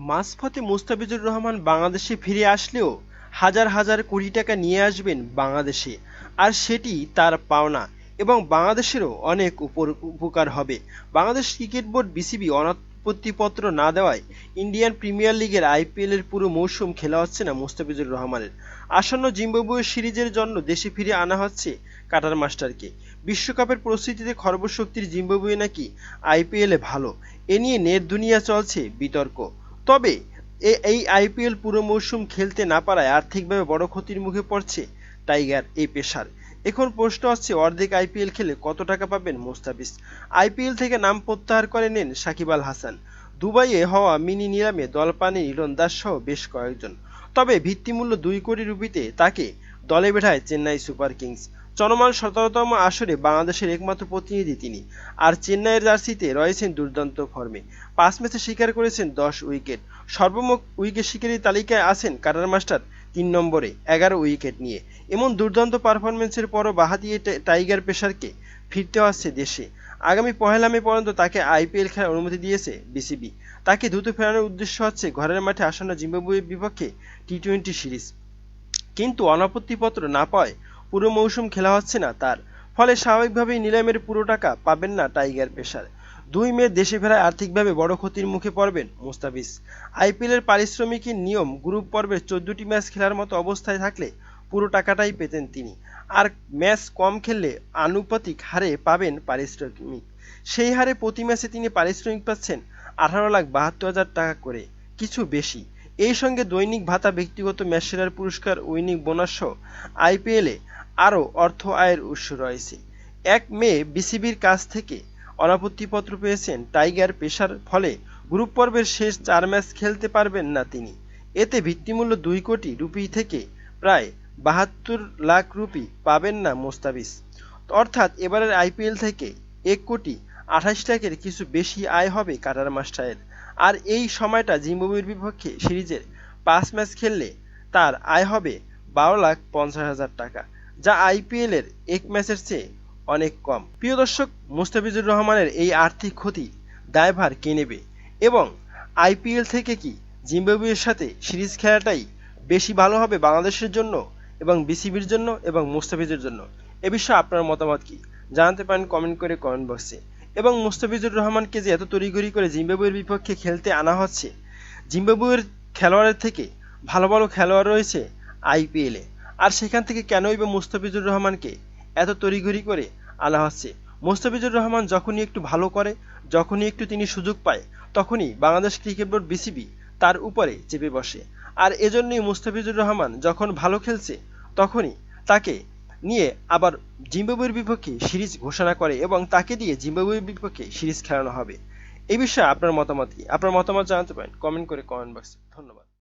মাঝপথে মুস্তাফিজুর রহমান বাংলাদেশে ফিরে আসলেও হাজার হাজার কোটি টাকা নিয়ে আসবেন বাংলাদেশে, আর সেটি তার পাওনা এবং বাংলাদেশেরও অনেক উপকার হবে। বাংলাদেশ ক্রিকেট বোর্ড বিসিবি অনাপত্তিপত্র না দেওয়ায় ইন্ডিয়ান প্রিমিয়ার লিগের আইপিএল এর পুরো মৌসুম খেলা হচ্ছে না মুস্তাফিজুর রহমানের। আসন্ন জিম্বাবুয়ে সিরিজের জন্য দেশে ফিরে আনা হচ্ছে কাটার মাস্টারকে। বিশ্বকাপের প্রস্তুতিতে খর্বশক্তির জিম্বাবুয়ে নাকি আইপিএলে ভালো, এ নিয়ে নেট দুনিয়া চলছে বিতর্ক। তবে এই আইপিএল পুরো মৌসুম খেলতে না পারায় আর্থিকভাবে বড় ক্ষতির মুখে পড়ছে টাইগার এই পেসার। এখন প্রশ্ন হচ্ছে, অর্ধেক আইপিএল খেলে কত টাকা পাবেন মুস্তাফিজ? আইপিএল থেকে নাম প্রত্যাহার করে নেন সাকিব আল হাসান। দুবাইয়ে হওয়া মিনি নিলামে দল পাননি লিটন দাস সহ বেশ কয়েকজন। তবে ভিত্তিমূল্য 2 কোটি রুপিতে তাকে দলে বেঠায় চেন্নাই সুপার কিংস। চলমান 17তম আসরে বাংলাদেশের একমাত্র প্রতিনিধি তিনি, আর চেন্নাইয়ের জার্সিতে রয়েছেন দুর্দান্ত ফর্মে। 5 ম্যাচে শিকার করেছেন 10 উইকেট। সর্বমোট উইকেট শিকারীর তালিকায় আছেন কাটার মাস্টার 3 নম্বরে 11 উইকেট নিয়ে। এমন দুর্দান্ত পারফরম্যান্সের পরও বাঁহাতি টাইগার পেসারকে ফিরতে হচ্ছে দেশে। আগামী 1 মে পর্যন্ত তাকে আইপিএল খেলার অনুমতি দিয়েছে বিসিবি। তাকে দ্রুত ফেরানোর উদ্দেশ্য হচ্ছে ঘরের মাঠে আসন্ন জিম্বাবুয়ের বিপক্ষে টি-20 সিরিজ। কিন্তু অনাপত্তিপত্র না পাওয়ায় পুরো মৌসুম খেলা হচ্ছে না তার, ফলে স্বাভাবিকভাবেই নিলামের পুরো টাকা পাবেন না টাইগার পেসার। 2 মে দেশে ফেরায় আর্থিকভাবে বড় ক্ষতির মুখে পড়বেন মুস্তাফিজ। আইপিএলের পারিশ্রমিকের নিয়ম গ্রুপ পর্বের 14টি ম্যাচ খেলার মতো অবস্থায় থাকলে পুরো টাকাটাই পেতেন তিনি, আর ম্যাচ কম খেললে আনুপাতিক হারে পাবেন পারিশ্রমিক। সেই হারে প্রতি ম্যাচে তিনি পারিশ্রমিক পাচ্ছেন 18,72,000 টাকা করে, কিছু বেশি। এই সঙ্গে দৈনিক ভাতা, ব্যক্তিগত ম্যাচ সেরার পুরস্কার, উইনিং বোনাস সহ আইপিএলে আরও অর্থ আয়ের উৎস রয়েছে। 1 মে বিসিবির কাছ থেকে অনাপত্তিপত্র পেয়েছেন টাইগার পেসার, ফলে গ্রুপ পর্বের শেষ 4 ম্যাচ খেলতে পারবেন না তিনি। এতে ভিত্তিমূল্য 2 কোটি রুপি থেকে প্রায় 72 লাখ রুপি পাবেন না মুস্তাফিজ। অর্থাৎ এবারের আইপিএল থেকে 1 কোটি 28 লাখের কিছু বেশি আয় হবে কাটার মাস্টারের। আর এই সময়টা জিম্বাবুয়ের বিপক্ষে সিরিজের 5 ম্যাচ খেললে তার আয় হবে 12,50,000 টাকা, যা আইপিএল এর 1 ম্যাচের চেয়ে অনেক কম। প্রিয় দর্শক, মুস্তাফিজুর রহমানের এই আর্থিক ক্ষতি দায়ভার কে নেবে, এবং আইপিএল থেকে কি জিম্বাবুয়ের সাথে সিরিজ খেলাটাই বেশি ভালো হবে বাংলাদেশের জন্য এবং বিসিবির জন্য এবং মুস্তাফিজের জন্য? এ বিষয়ে আপনার মতামত কি জানাতে পারেন কমেন্ট করে কমেন্ট বক্সে। এবং মুস্তাফিজুর রহমানকে যে এত তড়িঘড়ি করে জিম্বাবুয়ের বিপক্ষে খেলতে আনা হচ্ছে, জিম্বাবুয়ের খেলোয়াড়ের থেকে ভালো ভালো খেলোয়াড় রয়েছে আইপিএলে, আর সেখান থেকে কেনই বা মুস্তাফিজুর রহমানকে এত তড়িঘড়ি করে আনা হচ্ছে? মুস্তাফিজুর রহমান যখনই একটু ভালো করে, যখনই একটু তিনি সুযোগ পায়, তখনই বাংলাদেশ ক্রিকেট বোর্ড বিসিবি তার উপরে চেপে বসে। আর এজন্যই মুস্তাফিজুর রহমান যখন ভালো খেলছে তখনই তাকে নিয়ে আবার জিম্বাবুয়ের বিপক্ষে সিরিজ ঘোষণা করে এবং তাকে দিয়ে জিম্বাবুয়ের বিপক্ষে সিরিজ খেলানো হবে। এই বিষয়ে আপনার মতামত কি? আপনার মতামত জানাতে পারেন কমেন্ট করে কমেন্ট বক্সে। ধন্যবাদ।